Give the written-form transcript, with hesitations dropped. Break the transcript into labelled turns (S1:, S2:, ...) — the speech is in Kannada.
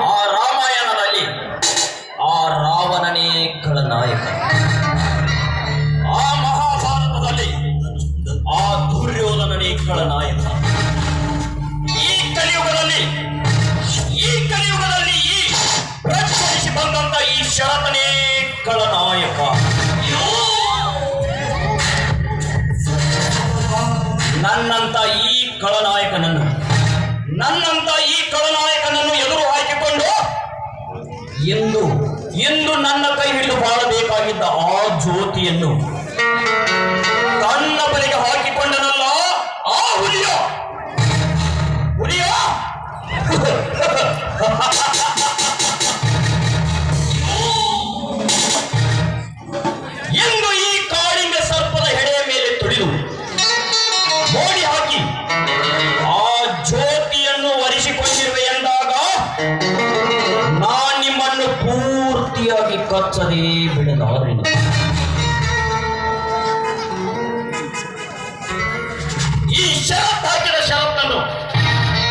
S1: ಆ ರಾಮಾಯಣದಲ್ಲಿ ಆ ರಾವಣನೇ ಖಳನಾಯಕ, ಆ ಮಹಾಭಾರತದಲ್ಲಿ ಆ ದುರ್ಯೋಧನನೇ ಖಳನಾಯಕ. ಈ ಕಲಿಯುಗದಲ್ಲಿ ಈ ಪ್ರಚರಿಸಿ ಬಂದಂತ ಈ ಶರತನೇ ಖಳನಾಯಕ. ನನ್ನಂತ ಈ ಖಳನಾಯಕನನ್ನು ಎದುರು ಹಾಕಿಕೊಂಡು ಎಂದು ನನ್ನ ಕೈ ಹಿಡಿದು ಬಾಳಬೇಕಾಗಿದ್ದ ಆ ಜ್ಯೋತಿಯನ್ನು ತನ್ನ ಬಳಿಗೆ ಹಾಕಿಕೊಂಡನಲ್ಲ ಆ ಹುಲಿಯ ಎಂದು ಈ ಕಾಳಿಂಗ ಸರ್ಪದ ಹೆಡೆಯ ಮೇಲೆ ತುಳಿದು ಮೋಡಿ ಹಾಕಿ ಆ ಜ್ಯೋತಿಯನ್ನು ಒರೆಸಿಕೊಂಡಿರುವೆ ಎಂದಾಗ ನಿಮ್ಮನ್ನು ಪೂರ್ತಿಯಾಗಿ ಕಚ್ಚದೇ ಬಿಡಲಾರೆನು. ಈ